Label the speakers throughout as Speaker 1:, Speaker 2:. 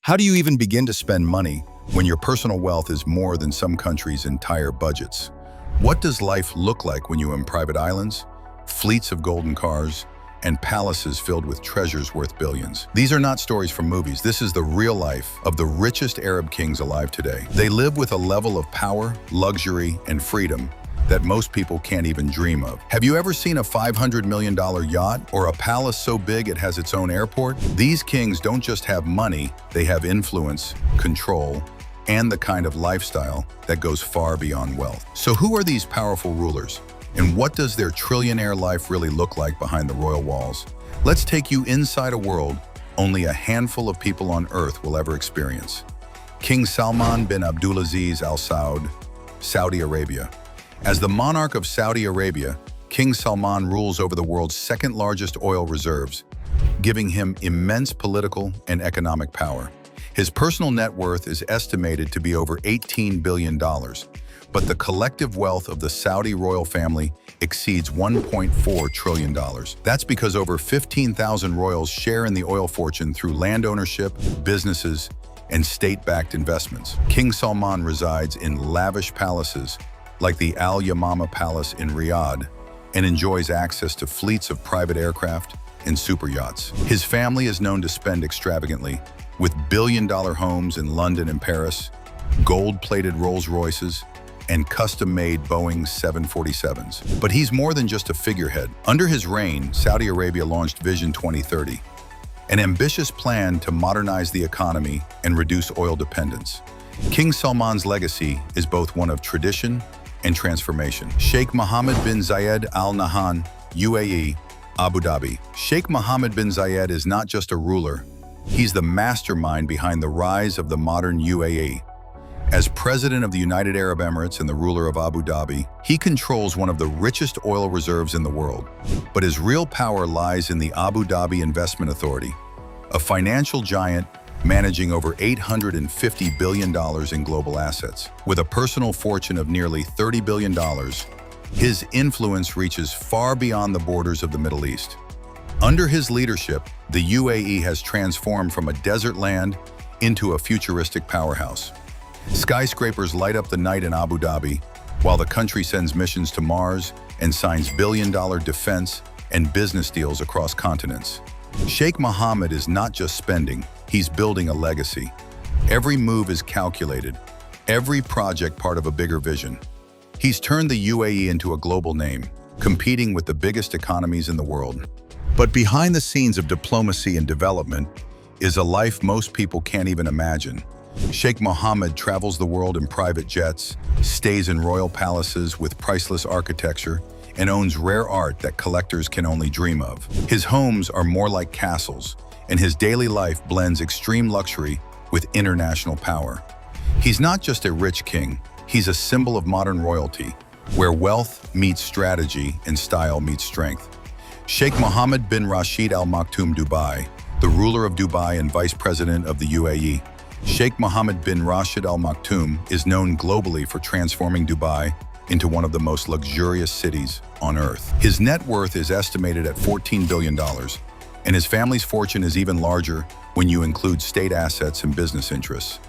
Speaker 1: How do you even begin to spend money when your personal wealth is more than some countries' entire budgets? What does life look like when you own private islands, fleets of golden cars, and palaces filled with treasures worth billions? These are not stories from movies. This is the real life of the richest Arab kings alive today. They live with a level of power, luxury, and freedom that most people can't even dream of. Have you ever seen a $500 million yacht or a palace so big it has its own airport? These kings don't just have money, they have influence, control, and the kind of lifestyle that goes far beyond wealth. So who are these powerful rulers? And what does their trillionaire life really look like behind the royal walls? Let's take you inside a world only a handful of people on Earth will ever experience. King Salman bin Abdulaziz Al Saud, Saudi Arabia. As the monarch of Saudi Arabia, King Salman rules over the world's second largest oil reserves, giving him immense political and economic power. His personal net worth is estimated to be over $18 billion, but the collective wealth of the Saudi royal family exceeds $1.4 trillion. That's because over 15,000 royals share in the oil fortune through land ownership, businesses, and state-backed investments. King Salman resides in lavish palaces like the Al Yamama Palace in Riyadh, and enjoys access to fleets of private aircraft and super yachts. His family is known to spend extravagantly, with billion-dollar homes in London and Paris, gold-plated Rolls-Royces, and custom-made Boeing 747s. But he's more than just a figurehead. Under his reign, Saudi Arabia launched Vision 2030, an ambitious plan to modernize the economy and reduce oil dependence. King Salman's legacy is both one of tradition and transformation. Sheikh Mohammed bin Zayed Al Nahyan, UAE, Abu Dhabi. Sheikh Mohammed bin Zayed is not just a ruler, he's the mastermind behind the rise of the modern UAE. As president of the United Arab Emirates and the ruler of Abu Dhabi, he controls one of the richest oil reserves in the world. But his real power lies in the Abu Dhabi Investment Authority, a financial giant managing over $850 billion in global assets. With a personal fortune of nearly $30 billion, his influence reaches far beyond the borders of the Middle East. Under his leadership, the UAE has transformed from a desert land into a futuristic powerhouse. Skyscrapers light up the night in Abu Dhabi, while the country sends missions to Mars and signs billion-dollar defense and business deals across continents. Sheikh Mohammed is not just spending, he's building a legacy. Every move is calculated, every project part of a bigger vision. He's turned the UAE into a global name, competing with the biggest economies in the world. But behind the scenes of diplomacy and development is a life most people can't even imagine. Sheikh Mohammed travels the world in private jets, stays in royal palaces with priceless architecture, and owns rare art that collectors can only dream of. His homes are more like castles, and his daily life blends extreme luxury with international power. He's not just a rich king, he's a symbol of modern royalty, where wealth meets strategy and style meets strength. Sheikh Mohammed bin Rashid Al Maktoum Dubai, the ruler of Dubai and vice president of the UAE. Sheikh Mohammed bin Rashid Al Maktoum is known globally for transforming Dubai into one of the most luxurious cities on Earth. His net worth is estimated at $14 billion, and his family's fortune is even larger when you include state assets and business interests.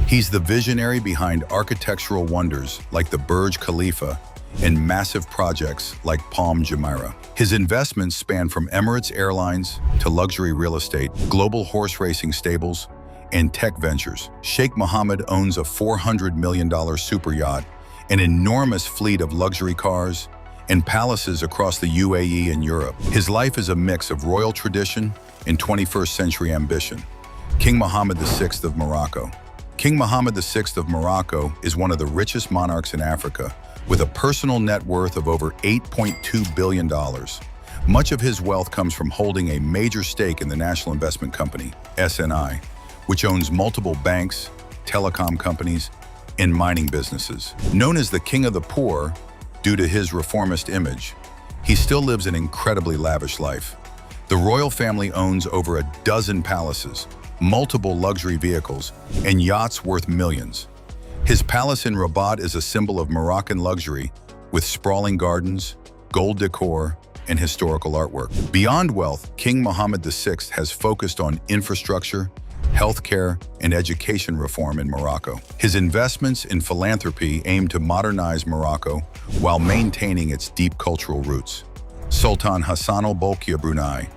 Speaker 1: He's the visionary behind architectural wonders like the Burj Khalifa and massive projects like Palm Jumeirah. His investments span from Emirates Airlines to luxury real estate, global horse racing stables, and tech ventures. Sheikh Mohammed owns a $400 million super yacht, an enormous fleet of luxury cars, and palaces across the UAE and Europe. His life is a mix of royal tradition and 21st century ambition. King Mohammed VI of Morocco. King Mohammed VI of Morocco is one of the richest monarchs in Africa, with a personal net worth of over $8.2 billion. Much of his wealth comes from holding a major stake in the National Investment Company, SNI, which owns multiple banks, telecom companies, and mining businesses. Known as the King of the Poor due to his reformist image, he still lives an incredibly lavish life. The royal family owns over a dozen palaces, multiple luxury vehicles, and yachts worth millions. His palace in Rabat is a symbol of Moroccan luxury, with sprawling gardens, gold decor, and historical artwork. Beyond wealth, King Mohammed VI has focused on infrastructure, healthcare, and education reform in Morocco. His investments in philanthropy aim to modernize Morocco while maintaining its deep cultural roots. Sultan Hassan al-Bolkiah Brunei.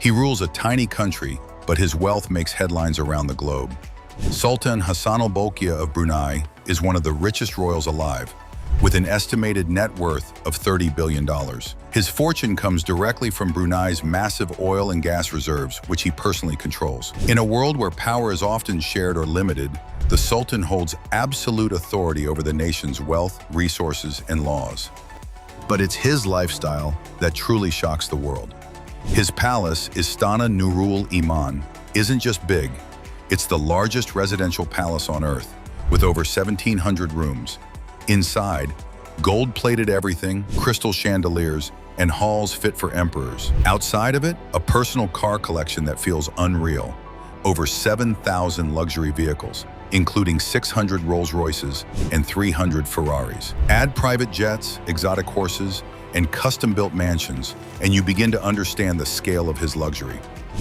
Speaker 1: He rules a tiny country, but his wealth makes headlines around the globe. Sultan Hassan al-Bolkiah of Brunei is one of the richest royals alive, with an estimated net worth of $30 billion. His fortune comes directly from Brunei's massive oil and gas reserves, which he personally controls. In a world where power is often shared or limited, the Sultan holds absolute authority over the nation's wealth, resources, and laws. But it's his lifestyle that truly shocks the world. His palace, Istana Nurul Iman, isn't just big. It's the largest residential palace on Earth, with over 1,700 rooms. Inside, gold-plated everything, crystal chandeliers, and halls fit for emperors. Outside of it, a personal car collection that feels unreal. Over 7,000 luxury vehicles, including 600 Rolls-Royces and 300 Ferraris. Add private jets, exotic horses, and custom-built mansions, and you begin to understand the scale of his luxury.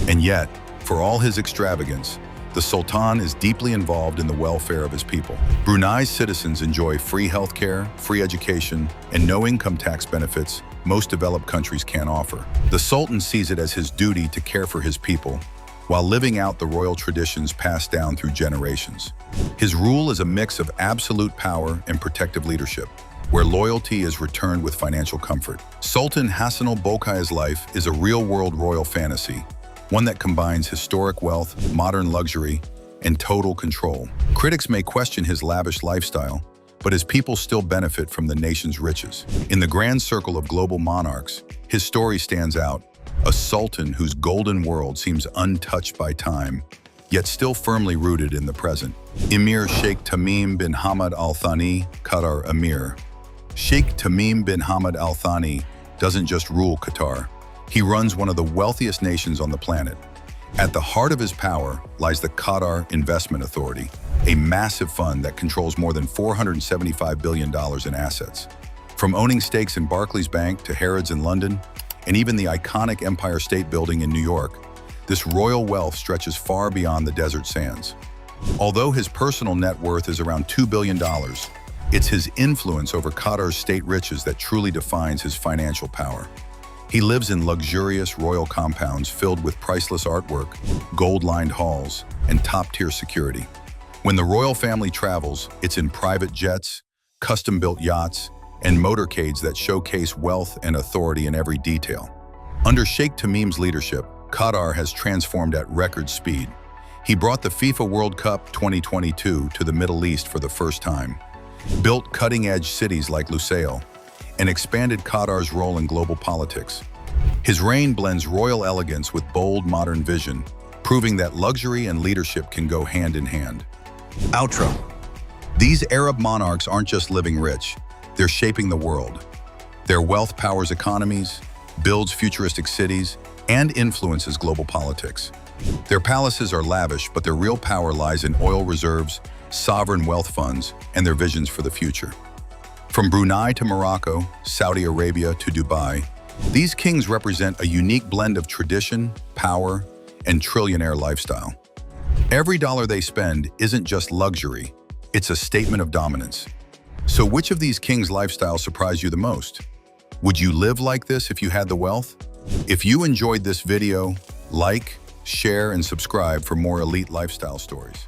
Speaker 1: And yet, for all his extravagance, the Sultan is deeply involved in the welfare of his people. Brunei's citizens enjoy free healthcare, free education, and no income tax benefits most developed countries can't offer. The Sultan sees it as his duty to care for his people, while living out the royal traditions passed down through generations. His rule is a mix of absolute power and protective leadership, where loyalty is returned with financial comfort. Sultan Hassan al-Bolkiah's life is a real-world royal fantasy, one that combines historic wealth, modern luxury, and total control. Critics may question his lavish lifestyle, but his people still benefit from the nation's riches. In the grand circle of global monarchs, his story stands out, a sultan whose golden world seems untouched by time, yet still firmly rooted in the present. Emir Sheikh Tamim bin Hamad Al Thani, Qatar Emir. Sheikh Tamim bin Hamad Al Thani doesn't just rule Qatar. He runs one of the wealthiest nations on the planet. At the heart of his power lies the Qatar Investment Authority, a massive fund that controls more than $475 billion in assets. From owning stakes in Barclays Bank to Harrods in London, and even the iconic Empire State Building in New York, this royal wealth stretches far beyond the desert sands. Although his personal net worth is around $2 billion, it's his influence over Qatar's state riches that truly defines his financial power. He lives in luxurious royal compounds filled with priceless artwork, gold-lined halls, and top-tier security. When the royal family travels, it's in private jets, custom-built yachts, and motorcades that showcase wealth and authority in every detail. Under Sheikh Tamim's leadership, Qatar has transformed at record speed. He brought the FIFA World Cup 2022 to the Middle East for the first time, built cutting-edge cities like Lusail, and expanded Qatar's role in global politics. His reign blends royal elegance with bold modern vision, proving that luxury and leadership can go hand in hand. Outro. These Arab monarchs aren't just living rich, they're shaping the world. Their wealth powers economies, builds futuristic cities, and influences global politics. Their palaces are lavish, but their real power lies in oil reserves, sovereign wealth funds, and their visions for the future. From Brunei to Morocco, Saudi Arabia to Dubai, these kings represent a unique blend of tradition, power, and trillionaire lifestyle. Every dollar they spend isn't just luxury, it's a statement of dominance. So which of these kings' lifestyles surprised you the most? Would you live like this if you had the wealth? If you enjoyed this video, like, share, and subscribe for more elite lifestyle stories.